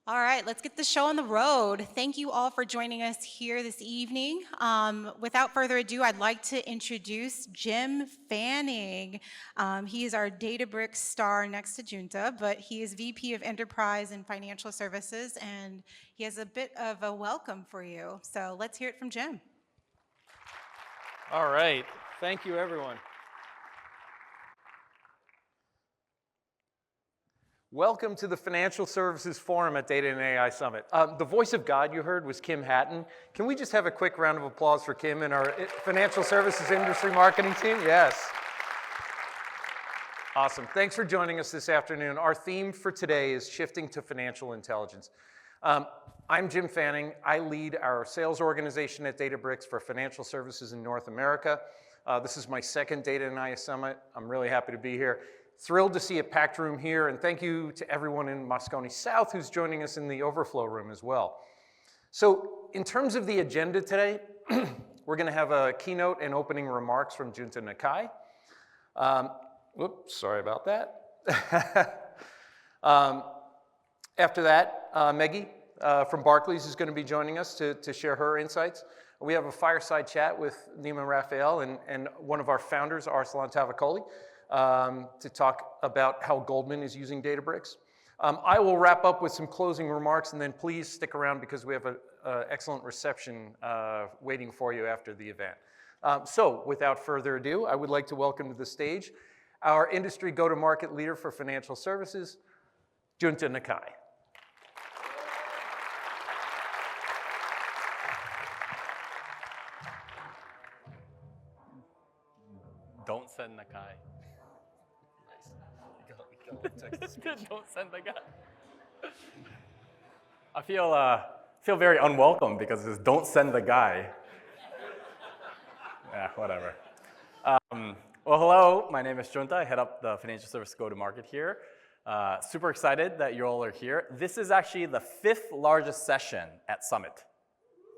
All right, let's get the show on the road. Thank you all for joining us here this evening. Without further ado, I'd like to introduce Jim Fanning. He is our Databricks star next to Junta, but he is VP of Enterprise and Financial Services, and he has a bit of a welcome for you. So let's hear it from Jim. All right, thank you everyone. Welcome to the Financial Services Forum at Data and AI Summit. The voice of God you heard was Kim Hatton. Can we just have a quick round of applause for Kim and our financial services industry marketing team? Yes. Awesome. Thanks for joining us this afternoon. Our theme for today is shifting to financial intelligence. I'm Jim Fanning. I lead our sales organization at Databricks for financial services in North America. This is my second Data and AI Summit. I'm really happy to be here. Thrilled to see a packed room here, and thank you to everyone in Moscone South who's joining us in the overflow room as well. So in terms of the agenda today, we're going to have a keynote and opening remarks from Junta Nakai. Whoops, sorry about that. After that, Maggie from Barclays is going to be joining us to share her insights. We have a fireside chat with Nima Raphael and one of our founders, Arslan Tavakoli, to talk about how Goldman is using Databricks. I will wrap up with some closing remarks, and then please stick around because we have an excellent reception waiting for you after the event. So without further ado, I would like to welcome to the stage our industry go-to-market leader for financial services, Junta Nakai. Don't send Nakai. Don't send the guy. I feel very unwelcome because it's don't send the guy. Yeah, whatever. Well, hello. My name is Junta. I head up the financial service go-to-market here. Super excited that you all are here. This is actually the 5th largest session at Summit.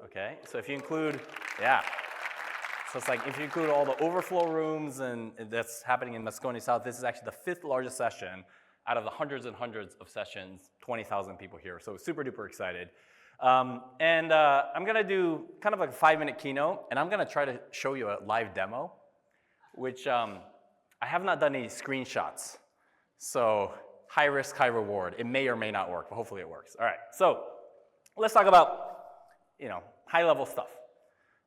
Okay, so if you include, So it's like if you include all the overflow rooms and that's happening in Moscone South, this is actually the 5th largest session out of the hundreds and hundreds of sessions, 20,000 people here. So super duper excited. I'm gonna do kind of like a 5-minute keynote, and I'm gonna try to show you a live demo, which I have not done any screenshots. So high risk, high reward. It may or may not work, but hopefully it works. All right, so let's talk about, high level stuff.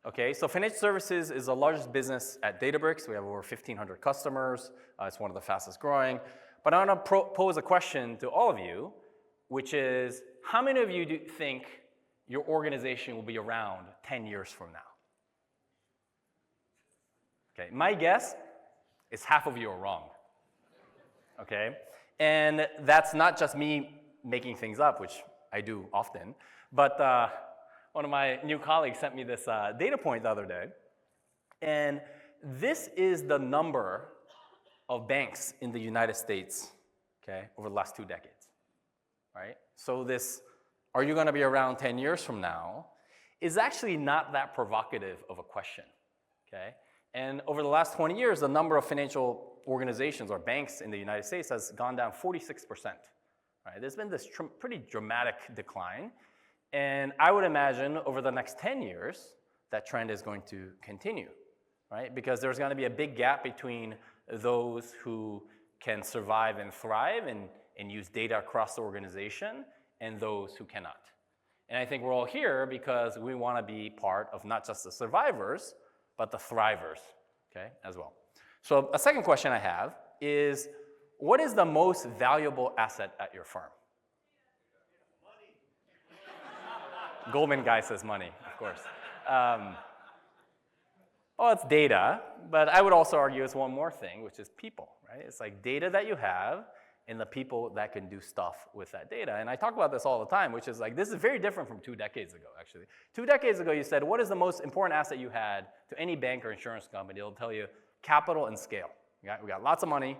Okay, so financial services is the largest business at Databricks. We have over 1,500 customers. It's one of the fastest growing. But I want to pose a question to all of you, which is, how many of you think your organization will be around 10 years from now? Okay, my guess is half of you are wrong. Okay, and that's not just me making things up, which I do often, but one of my new colleagues sent me this data point the other day, and this is the number of banks in the United States, okay, over the last 2 decades, right? So this, are you gonna be around 10 years from now, is actually not that provocative of a question, okay? And over the last 20 years, the number of financial organizations or banks in the United States has gone down 46%, right? There's been this pretty dramatic decline. And I would imagine over the next 10 years, that trend is going to continue, right? Because there's gonna be a big gap between those who can survive and thrive and use data across the organization and those who cannot. And I think we're all here because we wanna be part of not just the survivors, but the thrivers, okay, as well. So a second question I have is, what is the most valuable asset at your firm? Goldman guy says money, of course. Well, it's data, but I would also argue it's one more thing, which is people, right? It's like data that you have and the people that can do stuff with that data. And I talk about this all the time, which is like, this is very different from 2 decades ago, actually. 2 decades ago, you said, what is the most important asset you had to any bank or insurance company? It'll tell you capital and scale. We got lots of money,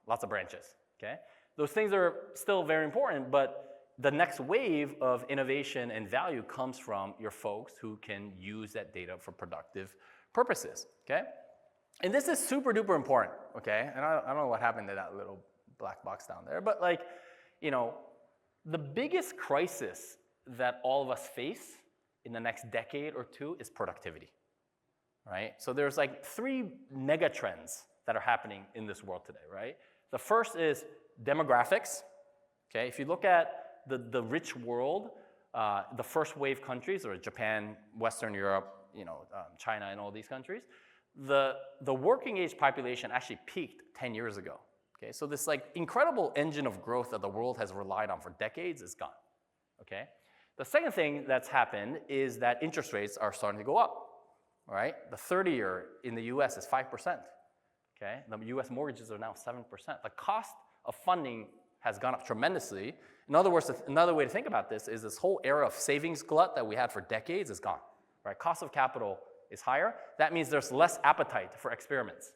lots of branches, okay? Those things are still very important, but the next wave of innovation and value comes from your folks who can use that data for productive purposes, okay? And this is super duper important, okay? And I don't know what happened to that little black box down there, but like, The biggest crisis that all of us face in the next decade or two is productivity, right? So there's like 3 mega trends that are happening in this world today, right? The first is demographics, okay? If you look at the rich world, the first wave countries, or Japan, Western Europe, China and all these countries, the working age population actually peaked 10 years ago. Okay, so this like incredible engine of growth that the world has relied on for decades is gone. Okay, the second thing that's happened is that interest rates are starting to go up. All right, the 30-year in the U.S. is 5%. Okay, the U.S. mortgages are now 7%. The cost of funding has gone up tremendously. In other words, another way to think about this is this whole era of savings glut that we had for decades is gone. Right, cost of capital is higher. That means there's less appetite for experiments.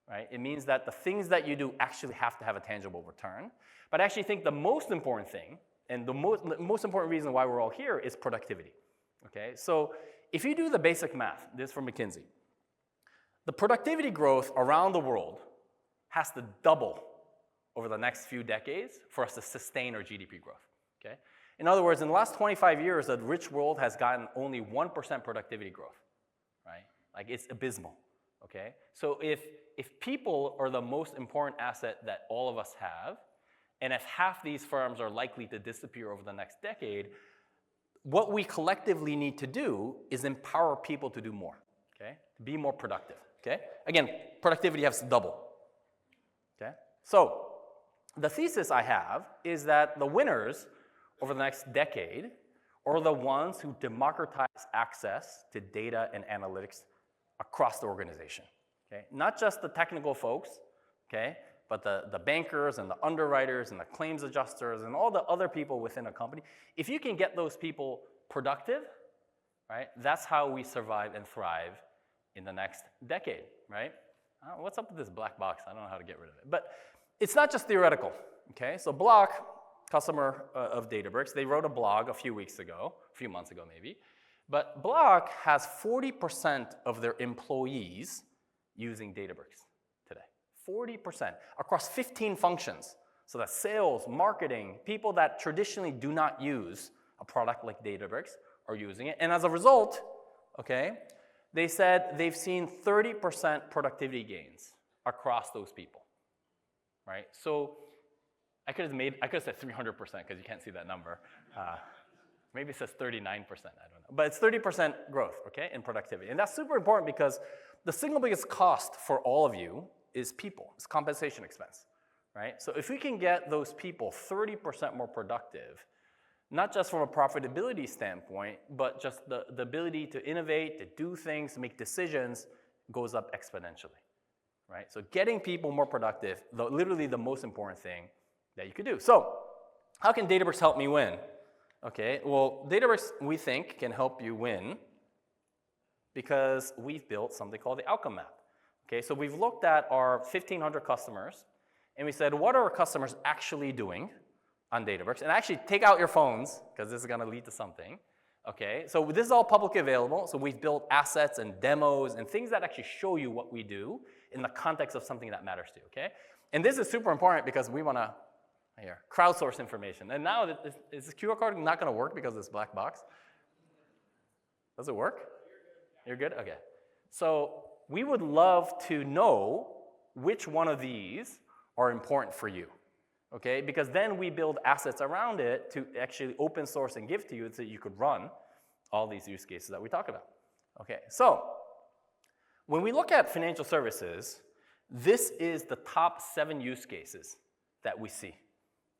Right? It means that the things that you do actually have to have a tangible return. But I actually think the most important thing, and the most important reason why we're all here, is productivity. Okay? So if you do the basic math, this is from McKinsey, the productivity growth around the world has to double over the next few decades for us to sustain our GDP growth. Okay? In other words, in the last 25 years, the rich world has gotten only 1% productivity growth. Right? Like, it's abysmal. Okay? So if people are the most important asset that all of us have, and if half these firms are likely to disappear over the next decade, what we collectively need to do is empower people to do more, okay? To be more productive, okay? Again, productivity has to double, okay? So the thesis I have is that the winners over the next decade are the ones who democratize access to data and analytics across the organization. Okay? Not just the technical folks, okay, but the bankers and the underwriters and the claims adjusters and all the other people within a company. If you can get those people productive, right, that's how we survive and thrive in the next decade, right? What's up with this black box? I don't know how to get rid of it. But it's not just theoretical, okay? So Block, customer of Databricks, they wrote a blog a few months ago maybe, but Block has 40% of their employees using Databricks today. 40% across 15 functions. So that's sales, marketing, people that traditionally do not use a product like Databricks are using it. And as a result, okay, they said they've seen 30% productivity gains across those people, right? So I could have said 300% because you can't see that number. Maybe it says 39%, I don't know. But it's 30% growth, okay, in productivity. And that's super important because the single biggest cost for all of you is people. It's compensation expense, right? So if we can get those people 30% more productive, not just from a profitability standpoint, but just the ability to innovate, to do things, to make decisions goes up exponentially, right? So getting people more productive, literally the most important thing that you could do. So how can Databricks help me win? Okay, well, Databricks, we think, can help you win because we've built something called the outcome map. Okay, so we've looked at our 1,500 customers, and we said, what are our customers actually doing on Databricks? And actually, take out your phones, because this is going to lead to something. Okay, so this is all publicly available. So we've built assets and demos and things that actually show you what we do in the context of something that matters to you, okay? And this is super important because we want to crowdsource information. And now, is this QR code not going to work because of this black box? Does it work? You're good? Okay. So we would love to know which one of these are important for you, okay? Because then we build assets around it to actually open source and give to you so you could run all these use cases that we talk about. Okay, so when we look at financial services, this is the top 7 use cases that we see,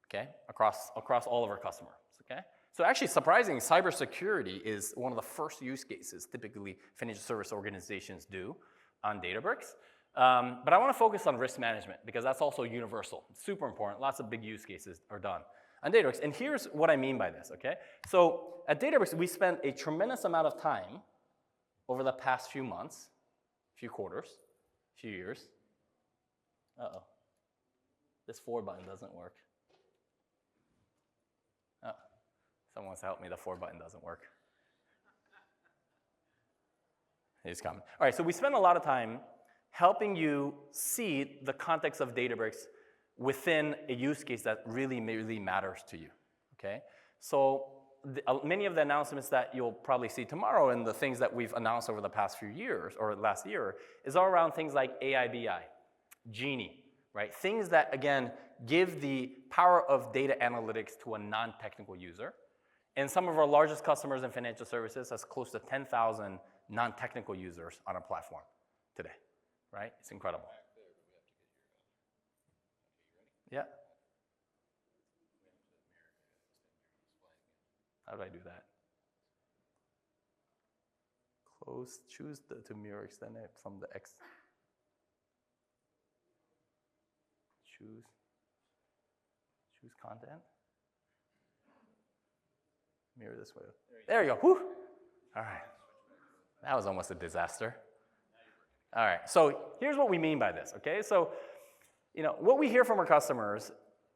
okay, across all of our customers, okay? So actually, surprisingly, cybersecurity is one of the first use cases typically financial service organizations do on Databricks. But I want to focus on risk management because that's also universal. It's super important. Lots of big use cases are done on Databricks. And here's what I mean by this, okay? So at Databricks, we spent a tremendous amount of time over the past few months, few quarters, few years. Uh-oh. This 4 button doesn't work. Oh, someone wants to help me. The 4 button doesn't work. He's coming. All right, so we spent a lot of time helping you see the context of Databricks within a use case that really matters to you. okay? So many of the announcements that you'll probably see tomorrow and the things that we've announced over the past few years, or last year, is all around things like AI/BI, Genie, right? Things that, again, give the power of data analytics to a non-technical user. And some of our largest customers in financial services has close to 10,000 non-technical users on our platform today, right? It's incredible. Yeah. How do I do that? Choose to mirror extend it from the X. Choose content. Mirror this way. There you go. Whew. All right. That was almost a disaster. All right. So here's what we mean by this, okay? So, what we hear from our customers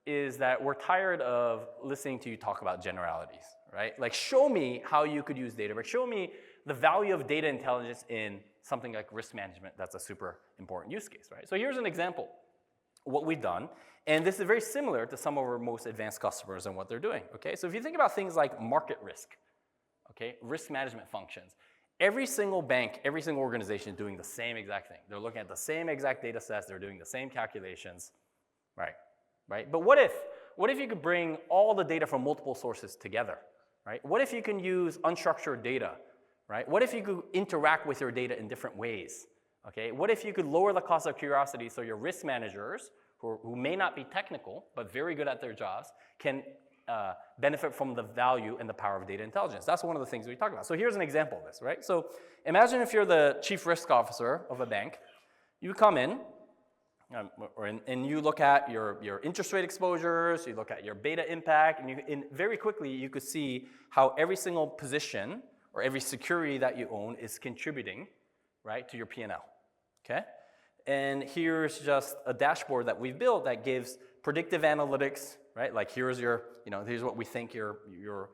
is that we're tired of listening to you talk about generalities, right? Like, show me how you could use Databricks. Show me the value of data intelligence in something like risk management. That's a super important use case, right? So here's an example of what we've done. And this is very similar to some of our most advanced customers and what they're doing, okay? So if you think about things like market risk, okay, risk management functions, every single bank, every single organization is doing the same exact thing. They're looking at the same exact data sets. They're doing the same calculations, right? But what if you could bring all the data from multiple sources together, right? What if you can use unstructured data, right? What if you could interact with your data in different ways, okay? What if you could lower the cost of curiosity so your risk managers, who may not be technical but very good at their jobs, can benefit from the value and the power of data intelligence? That's one of the things we talk about. So here's an example of this, right? So imagine if you're the chief risk officer of a bank. You come in, and you look at your interest rate exposures, you look at your beta impact, and very quickly you could see how every single position or every security that you own is contributing, right, to your P&L, okay? And here's just a dashboard that we've built that gives predictive analytics, right? Like here's here's what we think your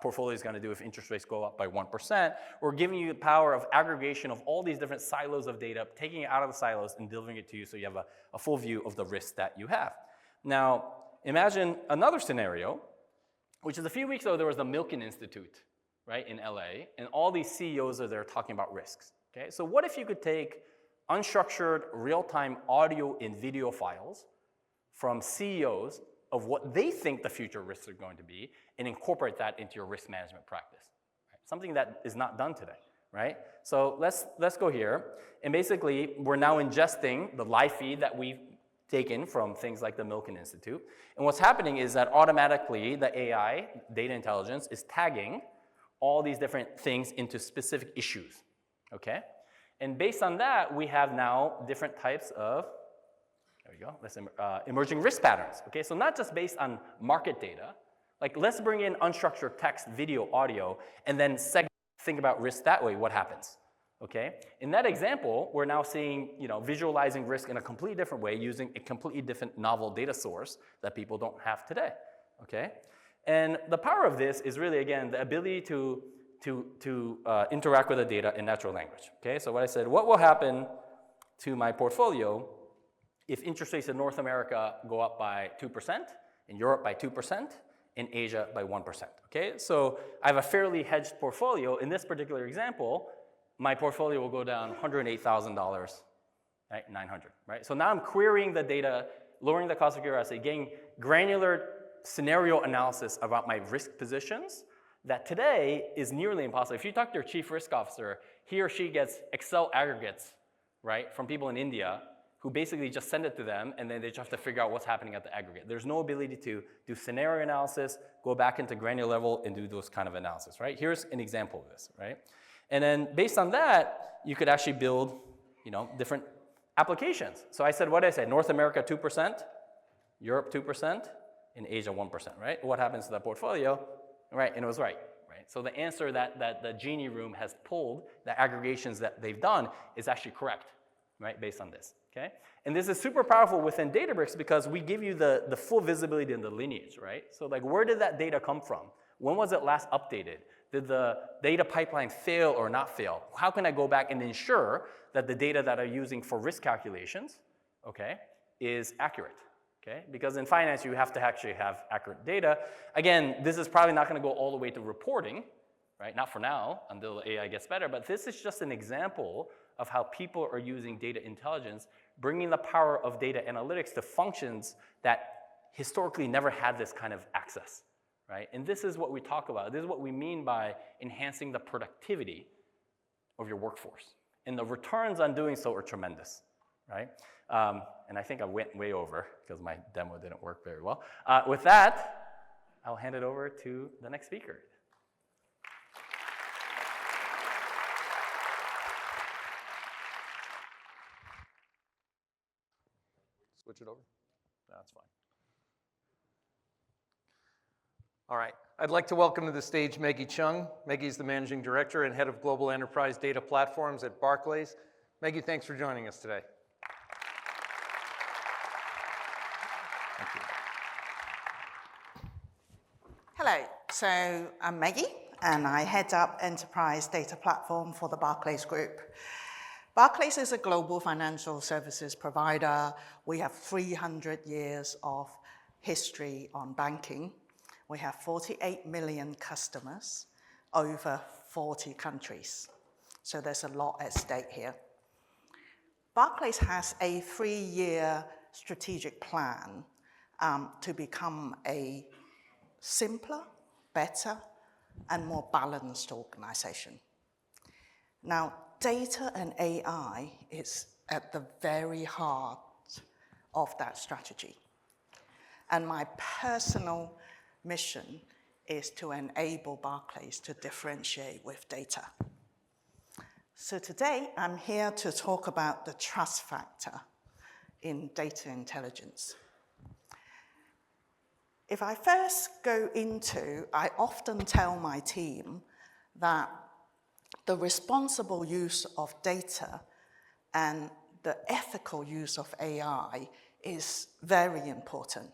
portfolio is going to do if interest rates go up by 1%. We're giving you the power of aggregation of all these different silos of data, taking it out of the silos and delivering it to you so you have a full view of the risk that you have. Now, imagine another scenario, which is a few weeks ago, there was the Milken Institute, right, in LA, and all these CEOs are there talking about risks, okay? So what if you could take unstructured real-time audio and video files from CEOs of what they think the future risks are going to be and incorporate that into your risk management practice, right? Something that is not done today, right? So let's go here. And basically, we're now ingesting the live feed that we've taken from things like the Milken Institute. And what's happening is that automatically the AI, data intelligence, is tagging all these different things into specific issues, okay? And based on that, we have now different types of, there we go, emerging risk patterns, okay? So not just based on market data, like let's bring in unstructured text, video, audio, and then think about risk that way, what happens, okay? In that example, we're now seeing, visualizing risk in a completely different way using a completely different novel data source that people don't have today, okay? And the power of this is really, again, the ability to interact with the data in natural language, okay? So what I said, what will happen to my portfolio if interest rates in North America go up by 2%, in Europe by 2%, in Asia by 1%, okay? So I have a fairly hedged portfolio. In this particular example, my portfolio will go down $108,000, right, 900, right? So now I'm querying the data, lowering the cost of curiosity, getting granular scenario analysis about my risk positions that today is nearly impossible. If you talk to your chief risk officer, he or she gets Excel aggregates, right, from people in India who basically just send it to them, and then they just have to figure out what's happening at the aggregate. There's no ability to do scenario analysis, go back into granular level, and do those kind of analysis, right? Here's an example of this, right? And then based on that, you could actually build, different applications. So I said, what did I say? North America 2%, Europe 2%, in Asia 1%, right? What happens to that portfolio? Right, and it was right? So the answer that the Genie room has pulled, the aggregations that they've done, is actually correct, right, based on this, okay? And this is super powerful within Databricks because we give you the full visibility in the lineage, right? So like, where did that data come from? When was it last updated? Did the data pipeline fail or not fail? How can I go back and ensure that the data that I'm using for risk calculations, okay, is accurate, okay? Because in finance, you have to actually have accurate data. Again, this is probably not going to go all the way to reporting, right? Not for now, until AI gets better, but this is just an example of how people are using data intelligence, bringing the power of data analytics to functions that historically never had this kind of access, right? And this is what we talk about. This is what we mean by enhancing the productivity of your workforce. And the returns on doing so are tremendous, right? And I think I went way over because my demo didn't work very well. With that, I'll hand it over to the next speaker. Switch it over. That's fine. All right. I'd like to welcome to the stage Maggie Chung. Maggie is the Managing Director and Head of Global Enterprise Data Platforms at Barclays. Maggie, thanks for joining us today. Thank you. Hello, so I'm Maggie, and I head up Enterprise Data Platform for the Barclays Group. Barclays is a global financial services provider. We have 300 years of history on banking. We have 48 million customers, over 40 countries. So there's a lot at stake here. Barclays has a 3-year strategic plan to become a simpler, better, and more balanced organization. Now, data and AI is at the very heart of that strategy. And my personal mission is to enable Barclays to differentiate with data. So today, I'm here to talk about the trust factor in data intelligence. If I first go into, I often tell my team that the responsible use of data and the ethical use of AI is very important.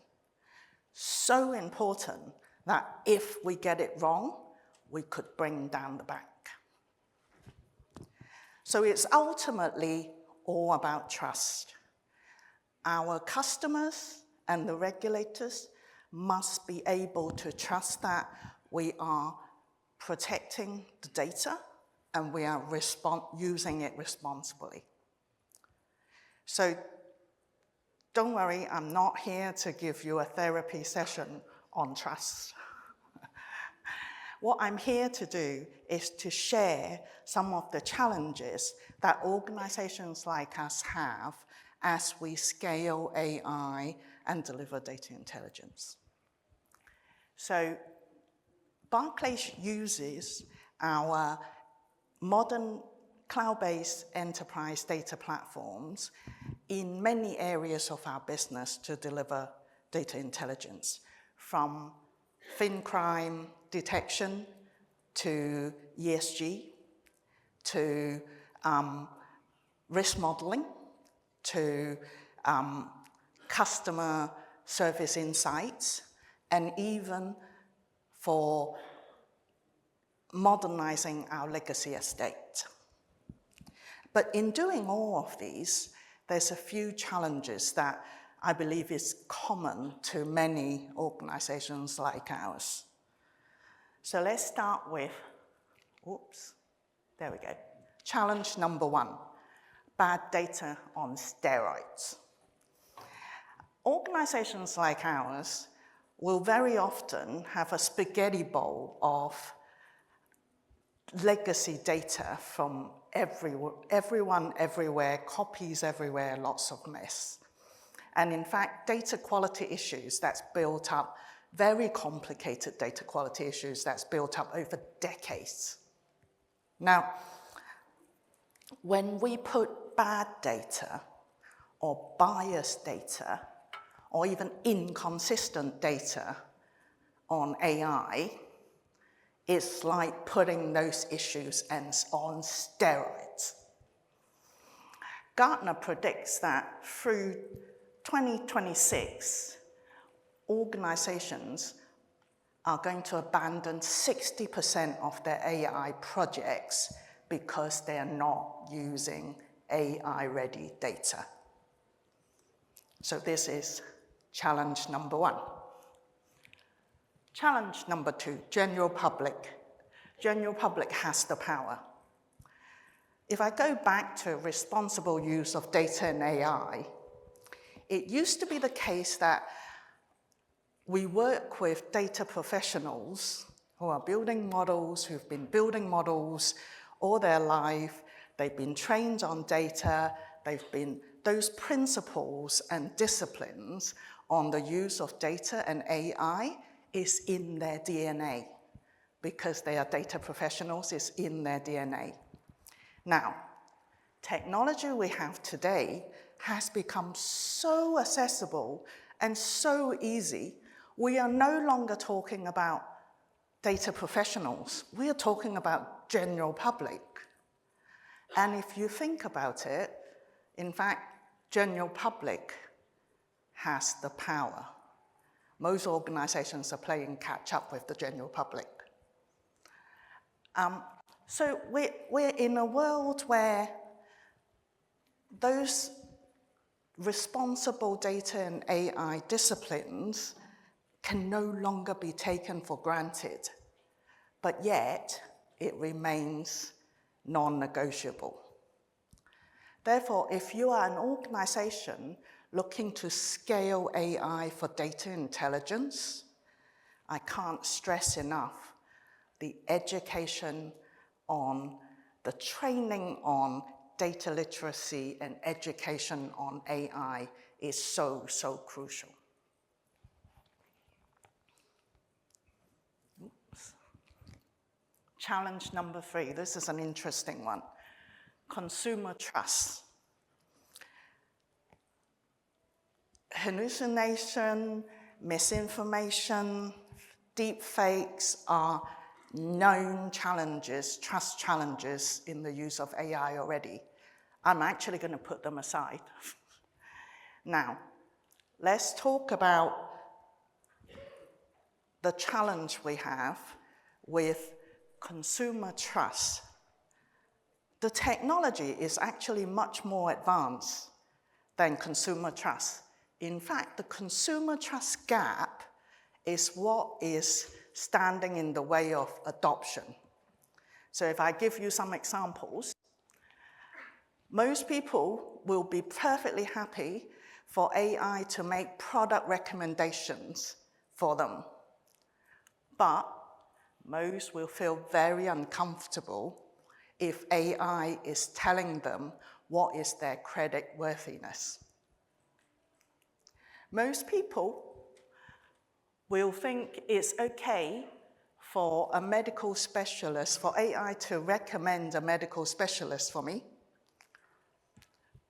So important that if we get it wrong, we could bring down the bank. So it's ultimately all about trust. Our customers and the regulators must be able to trust that we are protecting the data and we are using it responsibly. So don't worry, I'm not here to give you a therapy session on trust. What I'm here to do is to share some of the challenges that organizations like us have as we scale AI and deliver data intelligence. So Barclays uses our modern cloud-based enterprise data platforms in many areas of our business to deliver data intelligence, from fin crime detection to ESG, to risk modeling, to customer service insights, and even for modernizing our legacy estate. But in doing all of these, there's a few challenges that I believe is common to many organizations like ours. So let's start with, there we go. Challenge number 1, bad data on steroids. Organizations like ours will very often have a spaghetti bowl of legacy data from everyone, everywhere, copies everywhere, lots of mess. And in fact, data quality issues that's built up, very complicated data quality issues that's built up over decades. Now, when we put bad data or biased data or even inconsistent data on AI, it's like putting those issues on steroids. Gartner predicts that through 2026, organizations are going to abandon 60% of their AI projects because they're not using AI-ready data. So this is Challenge number one. Challenge number two, general public. General public has the power. If I go back to responsible use of data and AI, it used to be the case that we work with data professionals who are building models, who've been building models all their life. They've been trained on data. Those principles and disciplines on the use of data and AI is in their DNA. Because they are data professionals, it's in their DNA. Now, technology we have today has become so accessible and so easy, we are no longer talking about data professionals. We are talking about general public. And if you think about it, in fact, general public has the power. Most organizations are playing catch up with the general public. So we're in a world where those responsible data and AI disciplines can no longer be taken for granted, but yet it remains non-negotiable. Therefore, if you are an organization looking to scale AI for data intelligence, I can't stress enough the education on, the training on data literacy and education on AI is so, so crucial. Oops. Challenge number 3, this is an interesting one. Consumer trust. Hallucination, misinformation, deep fakes are known challenges, trust challenges in the use of AI already. I'm actually going to put them aside. Now, let's talk about the challenge we have with consumer trust. The technology is actually much more advanced than consumer trust. In fact, the consumer trust gap is what is standing in the way of adoption. So if I give you some examples, most people will be perfectly happy for AI to make product recommendations for them. But most will feel very uncomfortable if AI is telling them what is their credit worthiness. Most people will think it's okay for a medical specialist, for AI to recommend a medical specialist for me.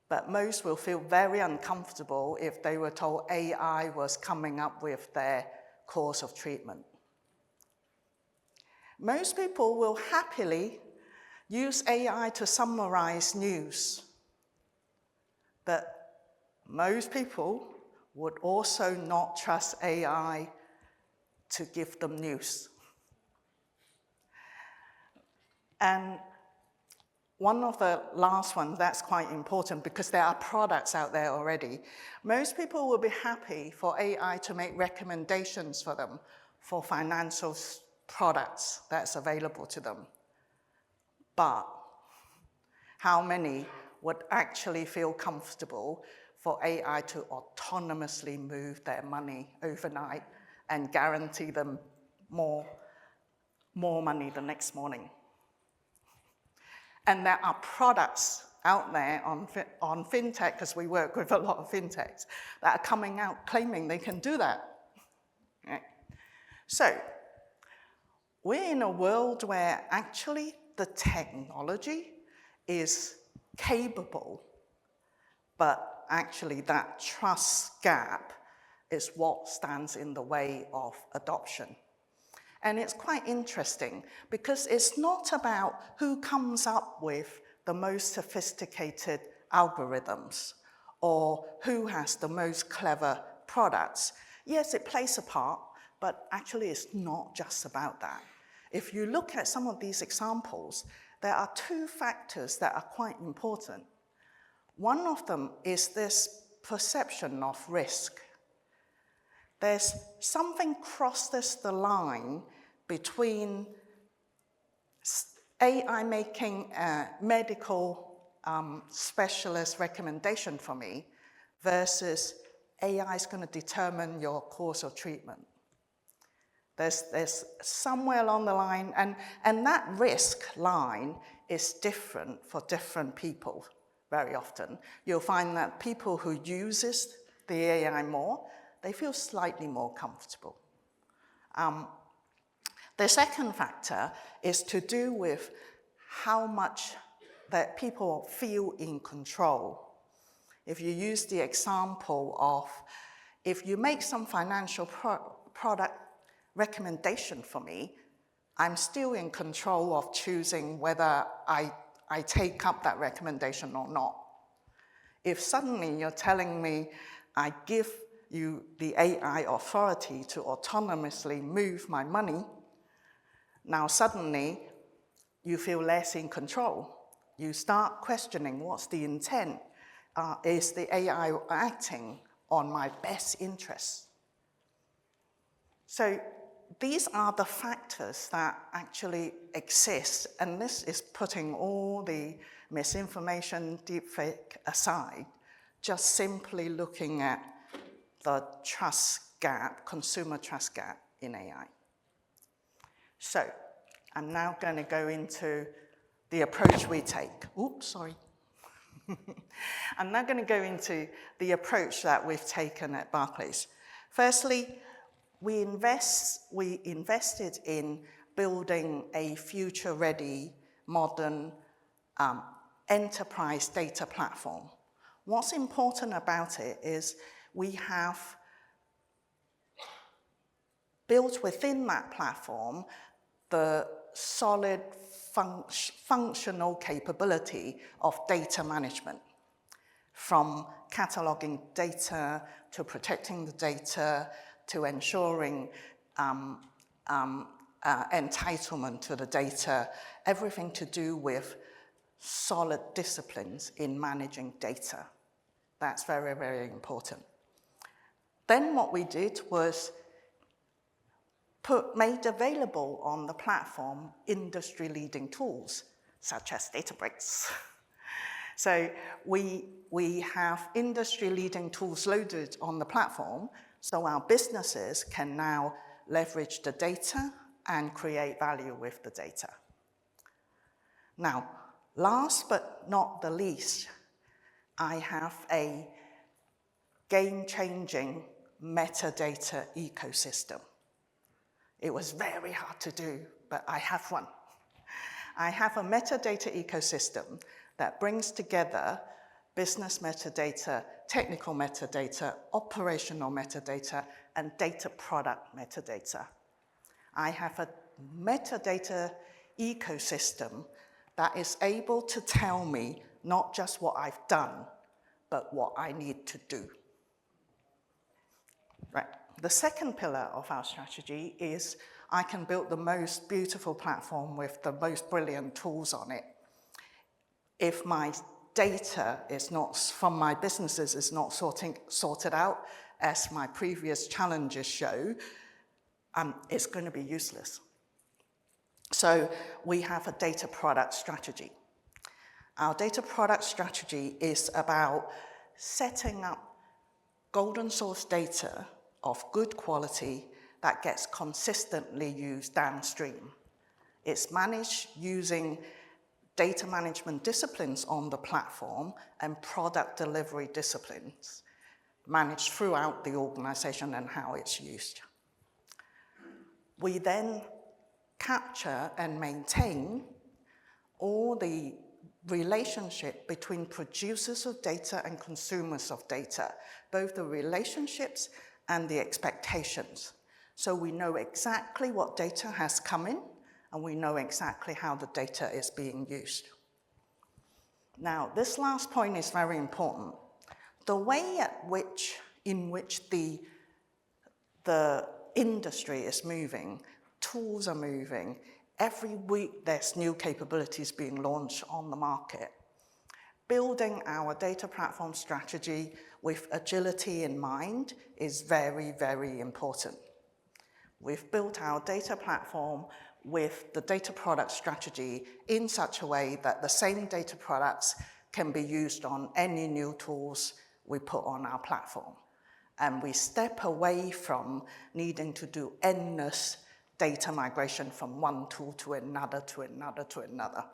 But most will feel very uncomfortable if they were told AI was coming up with their course of treatment. Most people will happily use AI to summarize news. But most people would also not trust AI to give them news. And one of the last ones, that's quite important because there are products out there already. Most people will be happy for AI to make recommendations for them for financial products that's available to them. But how many would actually feel comfortable for AI to autonomously move their money overnight and guarantee them more money the next morning? And there are products out there on fintech, because we work with a lot of fintechs, that are coming out claiming they can do that. Right? So we're in a world where actually the technology is capable, but actually that trust gap is what stands in the way of adoption. And it's quite interesting because it's not about who comes up with the most sophisticated algorithms or who has the most clever products. Yes, it plays a part, but actually it's not just about that. If you look at some of these examples, there are 2 factors that are quite important. One of them is this perception of risk. there's something crosses the line between AI making a medical specialist recommendation for me versus AI is going to determine your course of treatment. There's somewhere along the line, and that risk line is different for different people very often. You'll find that people who uses the AI more, they feel slightly more comfortable. The second factor is to do with how much that people feel in control. If you use the example of, if you make some financial product recommendation for me, I'm still in control of choosing whether I take up that recommendation or not. If suddenly you're telling me I give you the AI authority to autonomously move my money, now suddenly you feel less in control. You start questioning what's the intent. Is the AI acting on my best interests? So these are the factors that actually exist, and this is putting all the misinformation, deepfake aside, just simply looking at the trust gap, consumer trust gap in AI. So I'm now going to go into the approach we take. Oops, sorry. I'm now going to go into the approach that we've taken at Barclays. Firstly, we invested in building a future-ready, modern enterprise data platform. What's important about it is we have built within that platform the solid functional capability of data management, from cataloging data to protecting the data to ensuring entitlement to the data, everything to do with solid disciplines in managing data. That's very, very important. Then what we did was made available on the platform industry-leading tools, such as Databricks. So we have industry-leading tools loaded on the platform, so our businesses can now leverage the data and create value with the data. Now, last but not the least, I have a game-changing metadata ecosystem. It was very hard to do, but I have one. I have a metadata ecosystem that brings together business metadata, technical metadata, operational metadata, and data product metadata. I have a metadata ecosystem that is able to tell me not just what I've done, but what I need to do. Right. The second pillar of our strategy is I can build the most beautiful platform with the most brilliant tools on it. If my data is not, from my businesses is not sorted out, as my previous challenges show, it's going to be useless. So we have a data product strategy. Our data product strategy is about setting up golden source data of good quality that gets consistently used downstream. It's managed using data management disciplines on the platform and product delivery disciplines managed throughout the organization and how it's used. We then capture and maintain all the relationship between producers of data and consumers of data, both the relationships and the expectations. So we know exactly what data has come in, and we know exactly how the data is being used. Now, this last point is very important. The way in which the industry is moving, tools are moving, every week there's new capabilities being launched on the market. building our data platform strategy with agility in mind is very, very important. We've built our data platform with the data product strategy in such a way that the same data products can be used on any new tools we put on our platform. And we step away from needing to do endless data migration from one tool to another, to another, to another.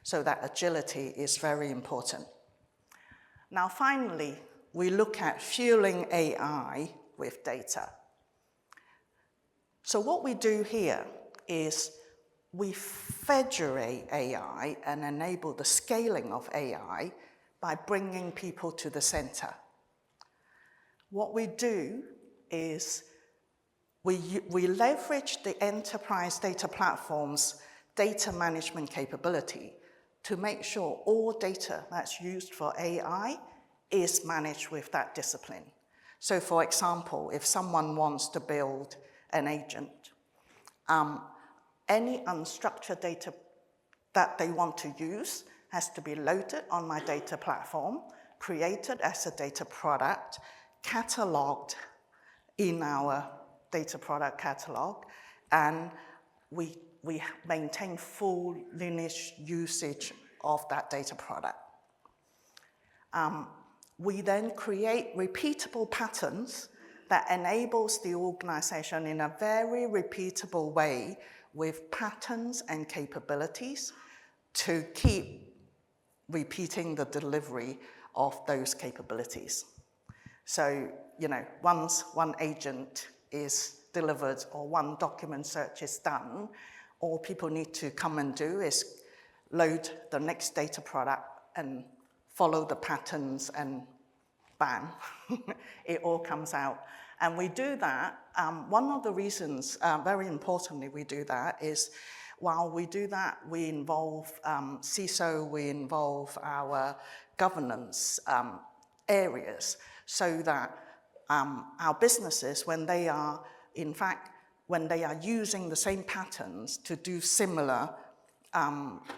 So that agility is very important. Now, finally, we look at fueling AI with data. So what we do here is we federate AI and enable the scaling of AI by bringing people to the center. What we do is we leverage the enterprise data platform's data management capability to make sure all data that's used for AI is managed with that discipline. So for example, if someone wants to build an agent, any unstructured data that they want to use has to be loaded on my data platform, created as a data product, cataloged in our data product catalog, and we maintain full lineage usage of that data product. We then create repeatable patterns that enables the organization in a very repeatable way with patterns and capabilities to keep repeating the delivery of those capabilities. So, once one agent is delivered or one document search is done, all people need to come and do is load the next data product and follow the patterns, and bam, it all comes out. And we do that, one of the reasons, very importantly, we do that is while we do that, we involve CISO, we involve our governance areas so that our businesses, when they are using the same patterns to do similar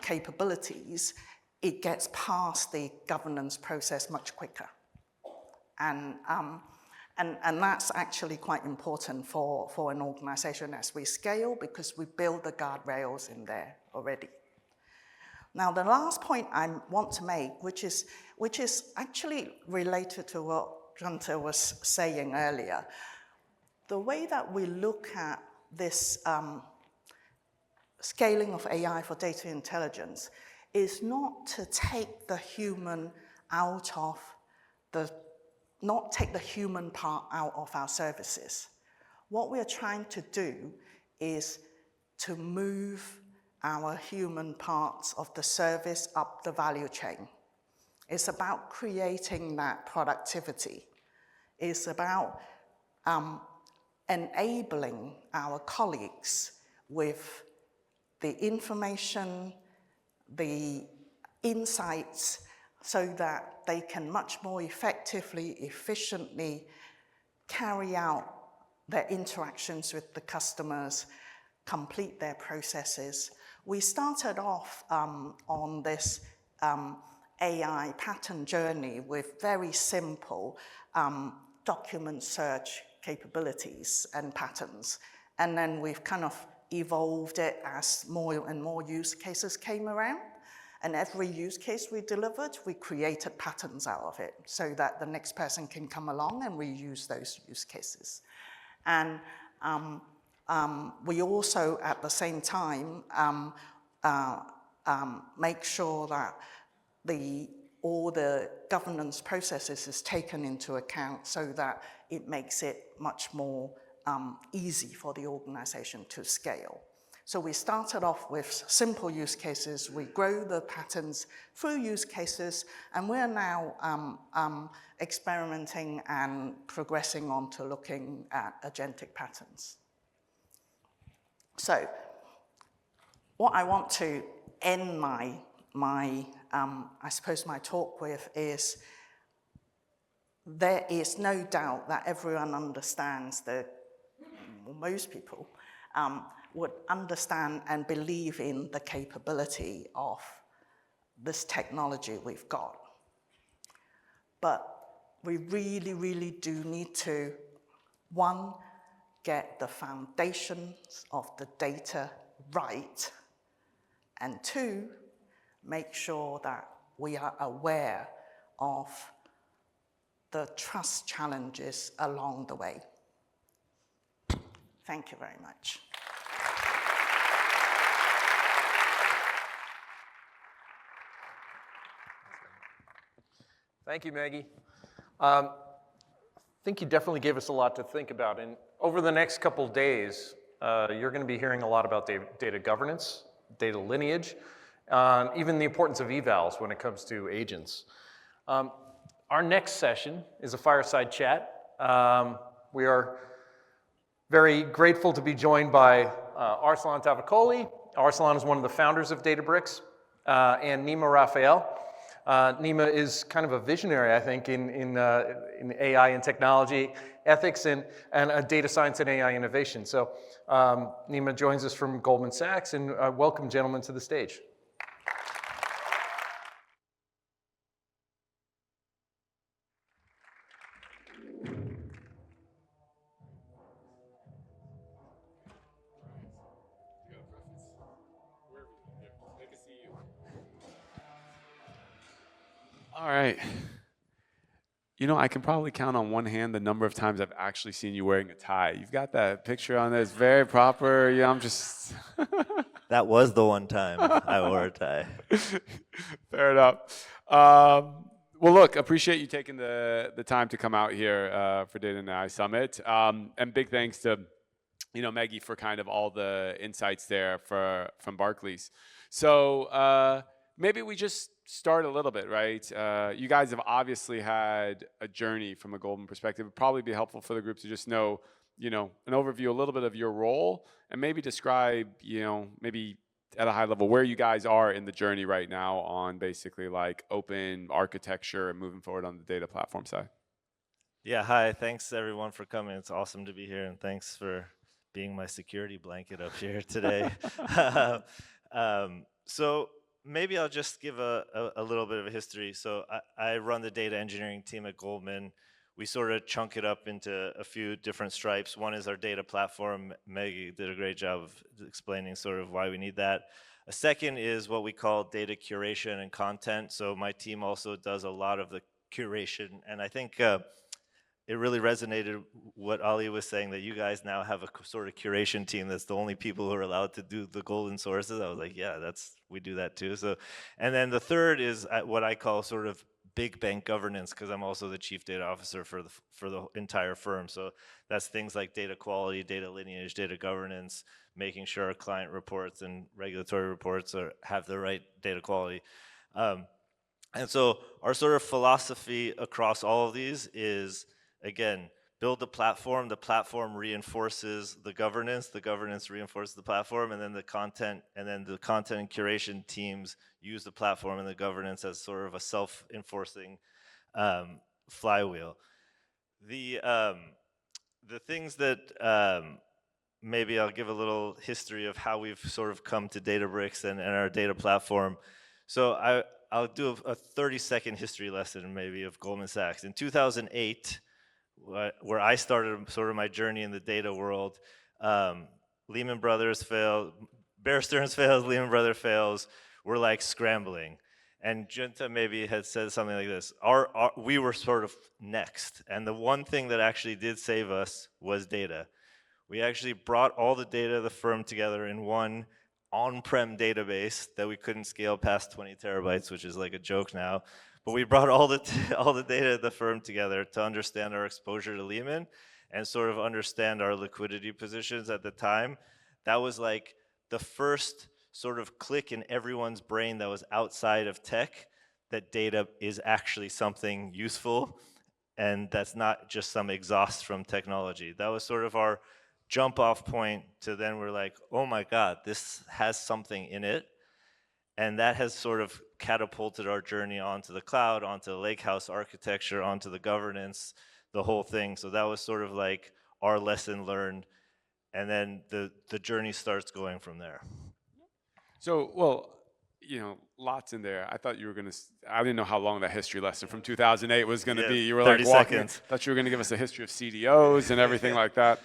capabilities, it gets past the governance process much quicker. And that's actually quite important for an organization as we scale, because we build the guardrails in there already. Now, the last point I want to make, which is actually related to what Gunther was saying earlier, the way that we look at this scaling of AI for data intelligence is not to take the human not take the human part out of our services. What we're trying to do is to move our human parts of the service up the value chain. It's about creating that productivity. It's about enabling our colleagues with the information, the insights, so that they can much more effectively, efficiently carry out their interactions with the customers, complete their processes. We started off on this AI pattern journey with very simple document search capabilities and patterns. And then we've kind of evolved it as more and more use cases came around. And every use case we delivered, we created patterns out of it so that the next person can come along and reuse those use cases. And we also, at the same time, make sure that all the governance processes is taken into account so that it makes it much more easy for the organization to scale. So we started off with simple use cases, we grow the patterns through use cases, and we're now experimenting and progressing on to looking at agentic patterns. So what I want to end my talk with is, there is no doubt that everyone understands most people would understand and believe in the capability of this technology we've got. But we really, really do need to, one, get the foundations of the data right, and two, make sure that we are aware of the trust challenges along the way. Thank you very much. Thank you, Maggie. I think you definitely gave us a lot to think about. And over the next couple days, you're going to be hearing a lot about data governance, data lineage, even the importance of evals when it comes to agents. Our next session is a fireside chat. We are very grateful to be joined by Arsalan Tavakoli. Arsalan is one of the founders of Databricks, and Nima Raphael. Nima is kind of a visionary, I think, in AI and technology, ethics, and data science and AI innovation. So Nima joins us from Goldman Sachs, and welcome, gentlemen, to the stage. All right. You know, I can probably count on one hand the number of times I've actually seen you wearing a tie. You've got that picture on there. It's very proper. Yeah, I'm just... That was the one time I wore a tie. Fair enough. Well, look, appreciate you taking the time to come out here for Data and AI Summit. And big thanks to, Maggie for kind of all the insights there from Barclays. So maybe we just start a little bit, right? You guys have obviously had a journey from a Goldman perspective. It'd probably be helpful for the group to just know, an overview, a little bit of your role, and maybe describe, maybe at a high level where you guys are in the journey right now on basically like open architecture and moving forward on the data platform side. Yeah, hi. Thanks everyone for coming. It's awesome to be here, and thanks for being my security blanket up here today. So maybe I'll just give a little bit of a history. So I run the data engineering team at Goldman. We sort of chunk it up into a few different stripes. One is our data platform. Maggie did a great job of explaining sort of why we need that. A second is what we call data curation and content. So my team also does a lot of the curation. And I think it really resonated what Ali was saying, that you guys now have a sort of curation team that's the only people who are allowed to do the golden sources. I was like, yeah, we do that too. So, and then the third is what I call sort of big bank governance, because I'm also the chief data officer for the entire firm. So that's things like data quality, data lineage, data governance, making sure our client reports and regulatory reports have the right data quality. And so our sort of philosophy across all of these is, again, build the platform reinforces the governance reinforces the platform, and then the content and curation teams use the platform and the governance as sort of a self-enforcing flywheel. The things that maybe I'll give a little history of how we've sort of come to Databricks and our data platform. So I'll do a 30-second history lesson maybe of Goldman Sachs. In 2008, where I started sort of my journey in the data world, Lehman Brothers failed, Bear Stearns fails, Lehman Brothers fails, we're like scrambling. And Junta maybe had said something like this, we were sort of next. And the one thing that actually did save us was data. We actually brought all the data of the firm together in one on-prem database that we couldn't scale past 20 terabytes, which is like a joke now. But we brought all the data of the firm together to understand our exposure to Lehman and sort of understand our liquidity positions at the time. That was like the first sort of click in everyone's brain that was outside of tech, that data is actually something useful and that's not just some exhaust from technology. That was sort of our jump off point to then we're like, oh my God, this has something in it. And that has sort of catapulted our journey onto the cloud, onto the lakehouse architecture, onto the governance, the whole thing. So that was sort of like our lesson learned. And then the journey starts going from there. So, well, lots in there. I thought you were going to, I didn't know how long that history lesson from 2008 was going to be. You were 30 like walking, seconds. thought you were going to give us a history of CDOs and everything like that.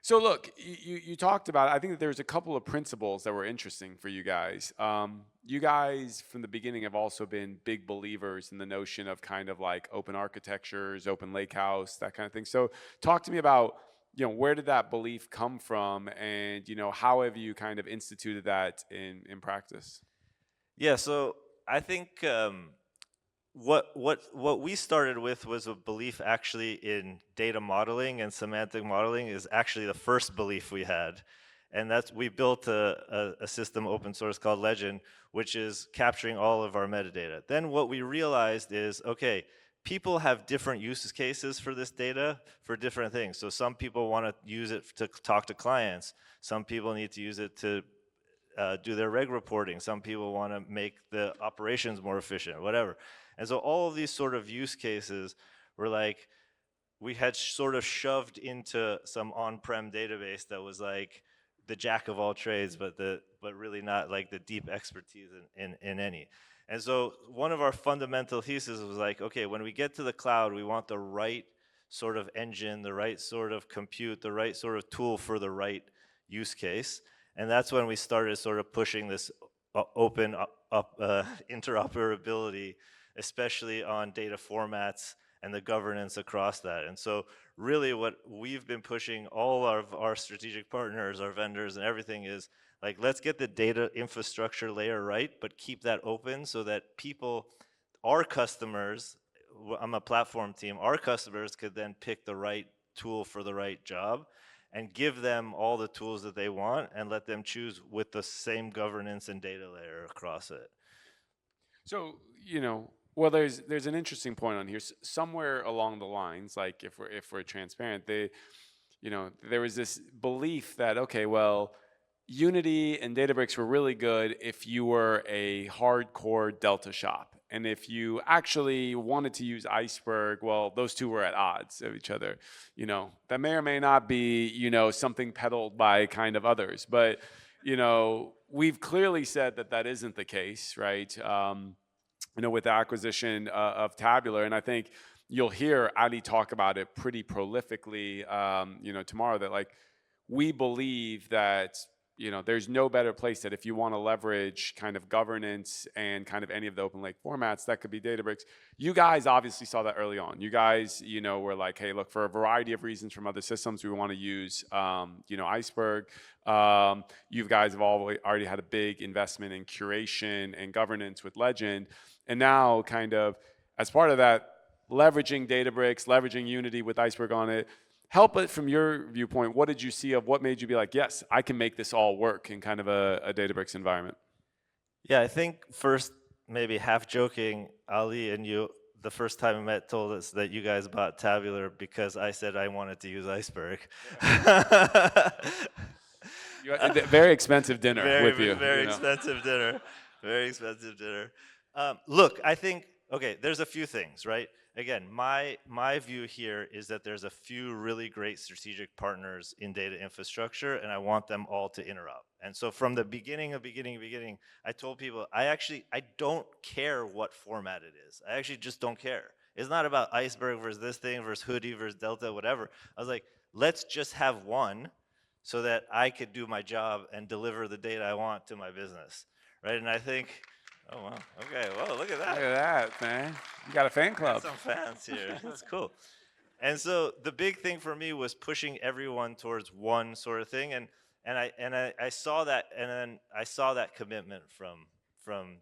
So look, you talked about, I think that there's a couple of principles that were interesting for you guys. You guys from the beginning have also been big believers in the notion of kind of like open architectures, open lakehouse, that kind of thing. So talk to me about, where did that belief come from, and, how have you kind of instituted that in practice? Yeah, so I think what we started with was a belief actually in data modeling, and semantic modeling is actually the first belief we had. And that's, we built a system open source called Legend, which is capturing all of our metadata. Then what we realized is, okay, people have different use cases for this data for different things. So some people want to use it to talk to clients. Some people need to use it to do their reg reporting. Some people want to make the operations more efficient, whatever. And so all of these sort of use cases were like, we had sort of shoved into some on-prem database that was like the jack of all trades, but really not like the deep expertise in any. And so one of our fundamental theses was like, okay, when we get to the cloud, we want the right sort of engine, the right sort of compute, the right sort of tool for the right use case. And that's when we started sort of pushing this open interoperability, especially on data formats and the governance across that. And so really what we've been pushing all of our strategic partners, our vendors and everything is like, let's get the data infrastructure layer right, but keep that open so that people, our customers, I'm a platform team, our customers could then pick the right tool for the right job and give them all the tools that they want and let them choose with the same governance and data layer across it. So, well, there's an interesting point on here. Somewhere along the lines, like if we're transparent, there was this belief that, okay, well, Unity and Databricks were really good if you were a hardcore Delta shop. And if you actually wanted to use Iceberg, well, those two were at odds of each other. That may or may not be, something peddled by kind of others. But, we've clearly said that isn't the case, right? With the acquisition of Tabular. And I think you'll hear Ali talk about it pretty prolifically, tomorrow, that like, we believe that, there's no better place that if you want to leverage kind of governance and kind of any of the open lake formats, that could be Databricks. You guys obviously saw that early on. You guys, were like, hey, look, for a variety of reasons from other systems, we want to use, Iceberg. You guys have already had a big investment in curation and governance with Legend. And now kind of as part of that, leveraging Databricks, leveraging Unity with Iceberg on it. Help it from your viewpoint. What did you see of what made you be like, yes, I can make this all work in kind of a Databricks environment? Yeah, I think first, maybe half joking, Ali and you, the first time we met, told us that you guys bought Tabular because I said I wanted to use Iceberg. You had a very expensive dinner with you. Very expensive dinner. Very expensive dinner. Look, I think, okay, there's a few things, right? Again, my view here is that there's a few really great strategic partners in data infrastructure, and I want them all to interop. And so from the beginning, I told people, I don't care what format it is. I actually just don't care. It's not about Iceberg versus this thing versus Hoodie versus Delta, whatever. I was like, let's just have one so that I could do my job and deliver the data I want to my business, right? And I think, oh, wow. Okay. Whoa, look at that. Look at that, man. You got a fan club. Some fans here. That's cool. And so the big thing for me was pushing everyone towards one sort of thing. And I saw that, and then I saw that commitment from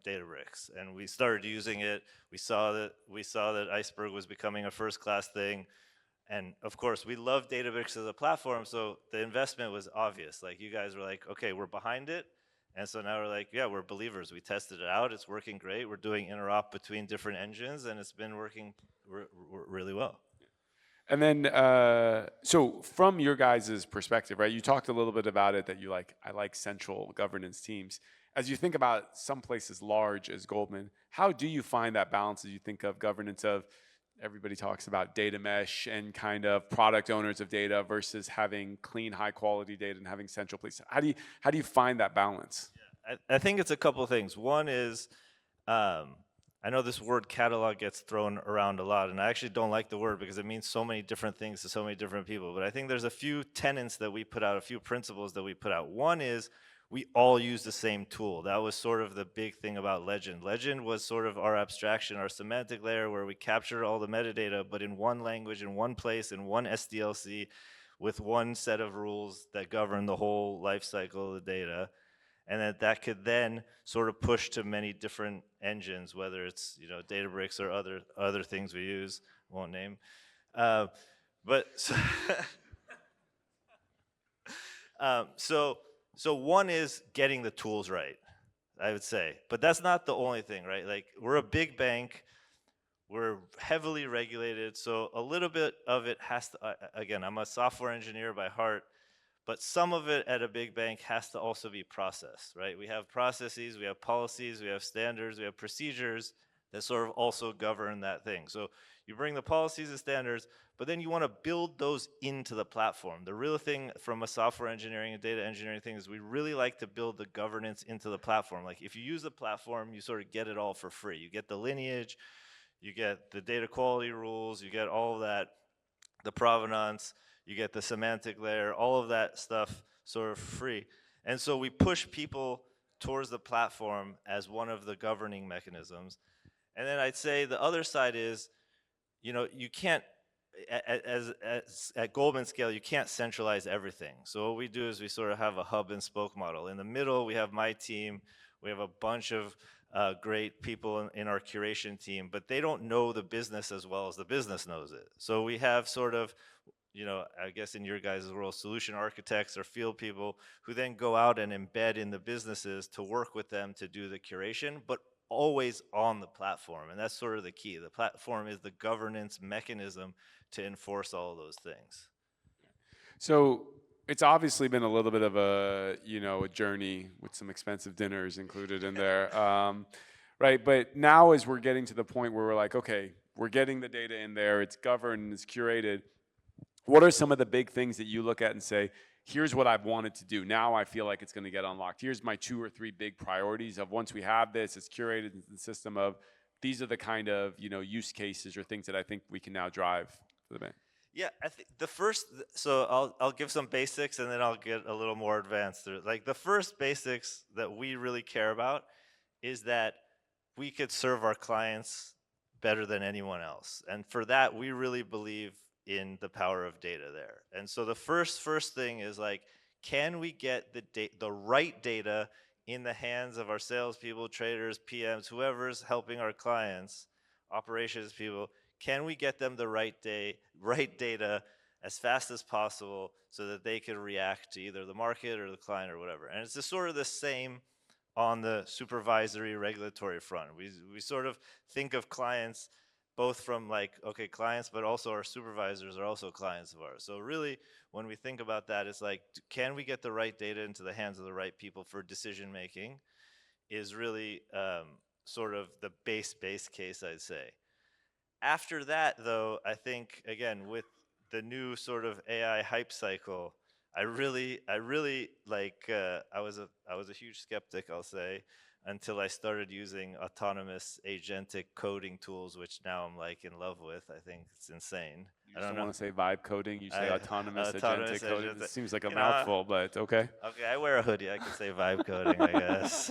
Databricks. And we started using it. We saw that Iceberg was becoming a first-class thing. And of course, we love Databricks as a platform, so the investment was obvious. Like, you guys were like, okay, we're behind it. And so now we're like, yeah, we're believers. We tested it out. It's working great. We're doing interop between different engines, and it's been working really well. And then, so from your guys' perspective, right, you talked a little bit about it, that I like central governance teams. As you think about some places large as Goldman, how do you find that balance as you think of governance of, everybody talks about data mesh and kind of product owners of data versus having clean, high quality data and having central places. How do you find that balance? I think it's a couple of things. One is, I know this word catalog gets thrown around a lot, and I actually don't like the word because it means so many different things to so many different people. But I think there's a few tenets that we put out, a few principles that we put out. One is we all use the same tool. That was sort of the big thing about Legend. Legend was sort of our abstraction, our semantic layer where we captured all the metadata, but in one language, in one place, in one SDLC, with one set of rules that govern the whole life cycle of the data. And that could then sort of push to many different engines, whether it's Databricks or other things we use, won't name. But so, so one is getting the tools right, I would say. But that's not the only thing, right? Like, we're a big bank. We're heavily regulated, so a little bit of it has to, again, I'm a software engineer by heart, but some of it at a big bank has to also be processed, right? We have processes, we have policies, we have standards, we have procedures that sort of also govern that thing. So you bring the policies and standards, but then you want to build those into the platform. The real thing from a software engineering and data engineering thing is we really like to build the governance into the platform. Like, if you use the platform, you sort of get it all for free. You get the lineage, you get the data quality rules, you get all of that, the provenance, you get the semantic layer, all of that stuff sort of free. And so we push people towards the platform as one of the governing mechanisms. And then I'd say the other side is, you can't, at Goldman scale, you can't centralize everything. So what we do is we sort of have a hub and spoke model. In the middle, we have my team. We have a bunch of great people in our curation team, but they don't know the business as well as the business knows it. So we have sort of, I guess in your guys' world, solution architects or field people who then go out and embed in the businesses to work with them to do the curation, but always on the platform. And that's sort of the key. The platform is the governance mechanism to enforce all of those things. So it's obviously been a little bit of a journey with some expensive dinners included in there, right? But now, as we're getting to the point where we're like, okay, we're getting the data in there, it's governed, it's curated. What are some of the big things that you look at and say, here's what I've wanted to do. Now I feel like it's going to get unlocked. Here's my 2 or 3 big priorities of once we have this, it's curated into the system of these are the kind of use cases or things that I think we can now drive for the bank. Yeah, I think the first, so I'll give some basics and then I'll get a little more advanced. Like, the first basics that we really care about is that we could serve our clients better than anyone else. And for that, we really believe in the power of data there. And so the first thing is, like, can we get the right data in the hands of our salespeople, traders, PMs, whoever's helping our clients, operations people? Can we get them the right data as fast as possible so that they can react to either the market or the client or whatever? And it's just sort of the same on the supervisory regulatory front. We sort of think of clients both from, like, okay, clients, but also our supervisors are also clients of ours. So really, when we think about that, it's like, can we get the right data into the hands of the right people for decision making is really sort of the base case, I'd say. After that, though, I think, again, with the new sort of AI hype cycle, I really like, I was a huge skeptic, I'll say, until I started using autonomous agentic coding tools, which now I'm, like, in love with. I think it's insane. You don't want to say vibe coding, you say autonomous agentic coding. It seems like a know, mouthful, but okay. Okay, I wear a hoodie, I can say vibe coding, I guess.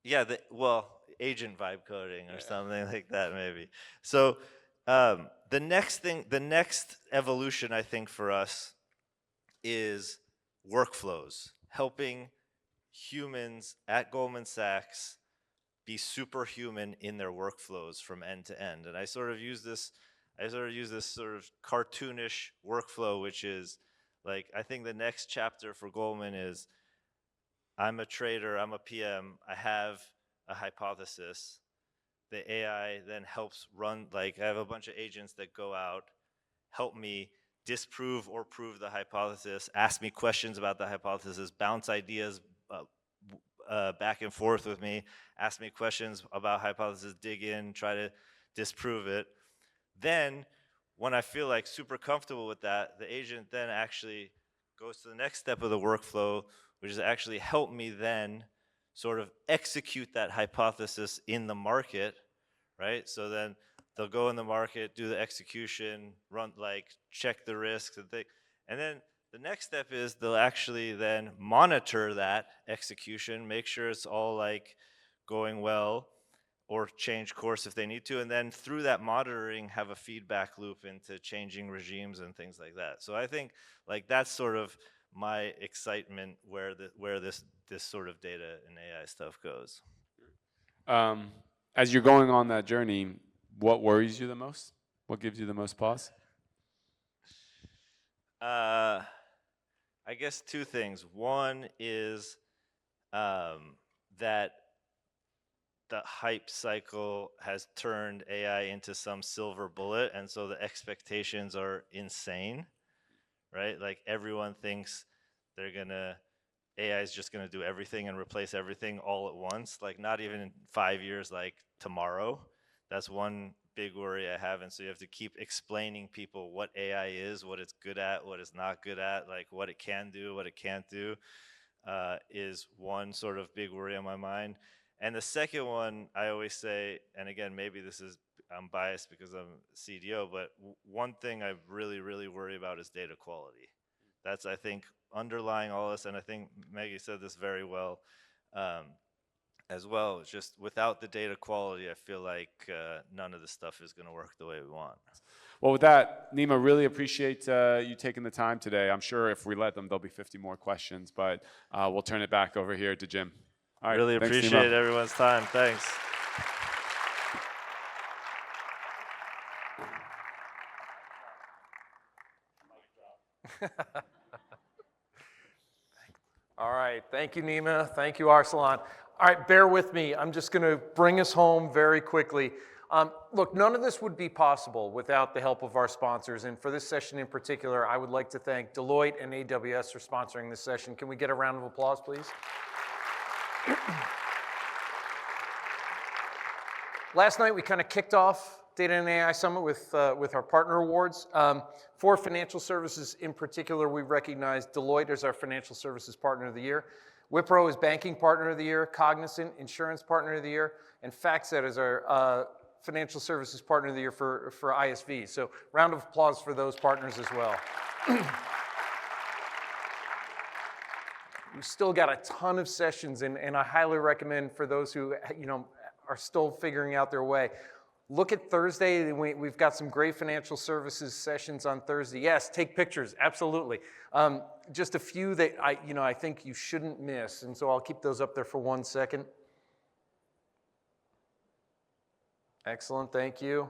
Yeah, agent vibe coding or something like that, maybe. So the next evolution, I think, for us is workflows, helping humans at Goldman Sachs be superhuman in their workflows from end to end. And I sort of use this sort of cartoonish workflow, which is, like, I think the next chapter for Goldman is, I'm a trader, I'm a PM, I have a hypothesis. The AI then helps run, like, I have a bunch of agents that go out, help me disprove or prove the hypothesis, ask me questions about the hypothesis, bounce ideas back and forth with me, ask me questions about hypothesis, dig in, try to disprove it. Then, when I feel like super comfortable with that, the agent then actually goes to the next step of the workflow, which is actually help me then sort of execute that hypothesis in the market, right? So then they'll go in the market, do the execution, run, like, check the risks and things. And then the next step is they'll actually then monitor that execution, make sure it's all like going well, or change course if they need to, and then through that monitoring have a feedback loop into changing regimes and things like that. So I think like that's sort of my excitement where this sort of data and AI stuff goes. As you're going on that journey, what worries you the most? What gives you the most pause? I guess two things. One is that the hype cycle has turned AI into some silver bullet, and so the expectations are insane, right? Like everyone thinks AI is just gonna do everything and replace everything all at once, like not even in 5 years, like tomorrow. That's one big worry I have, and so you have to keep explaining people what AI is, what it's good at, what it's not good at, like what it can do, what it can't do, is one sort of big worry on my mind. And the second one, I always say, and again, maybe I'm biased because I'm CDO, but one thing I really, really worry about is data quality. That's, I think, underlying all this, and I think Maggie said this very well as well. It's just without the data quality, I feel like none of this stuff is going to work the way we want. Well, with that, Nima, really appreciate you taking the time today. I'm sure if we let them, there'll be 50 more questions, but we'll turn it back over here to Jim. All right, really thanks, appreciate Nima. everyone's time. Thanks. All right, thank you, Nima. Thank you, Arsalan. All right, bear with me. I'm just going to bring us home very quickly. Look, none of this would be possible without the help of our sponsors. And for this session in particular, I would like to thank Deloitte and AWS for sponsoring this session. Can we get a round of applause, please? Last night, we kind of kicked off Data and AI Summit with our partner awards. For financial services in particular, we recognize Deloitte as our financial services partner of the year. Wipro is banking partner of the year, Cognizant insurance partner of the year, and FactSet is our financial services partner of the year for ISV. So round of applause for those partners as well. We've still got a ton of sessions, and I highly recommend for those who are still figuring out their way. Look at Thursday. We've got some great financial services sessions on Thursday. Yes, take pictures, absolutely. Just a few that I think you shouldn't miss, and so I'll keep those up there for 1 second. Excellent, thank you.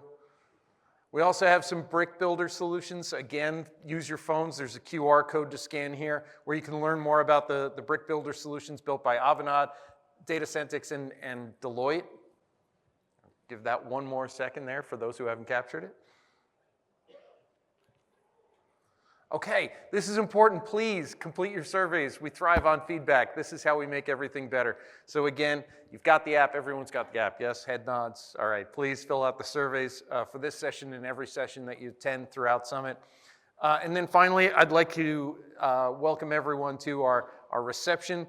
We also have some brick builder solutions. Again, use your phones. There's a QR code to scan here where you can learn more about the brick builder solutions built by Avanade, Datacentix, and Deloitte. Give that 1 more second there for those who haven't captured it. Okay, this is important. Please complete your surveys. We thrive on feedback. This is how we make everything better. So again, you've got the app. Everyone's got the app. Yes, head nods. All right, please fill out the surveys for this session and every session that you attend throughout Summit. And then finally, I'd like to welcome everyone to our reception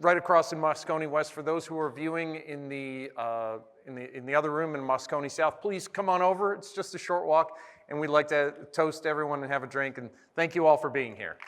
right across in Moscone West. For those who are viewing in the other room in Moscone South, please come on over. It's just a short walk, and we'd like to toast everyone and have a drink. And thank you all for being here.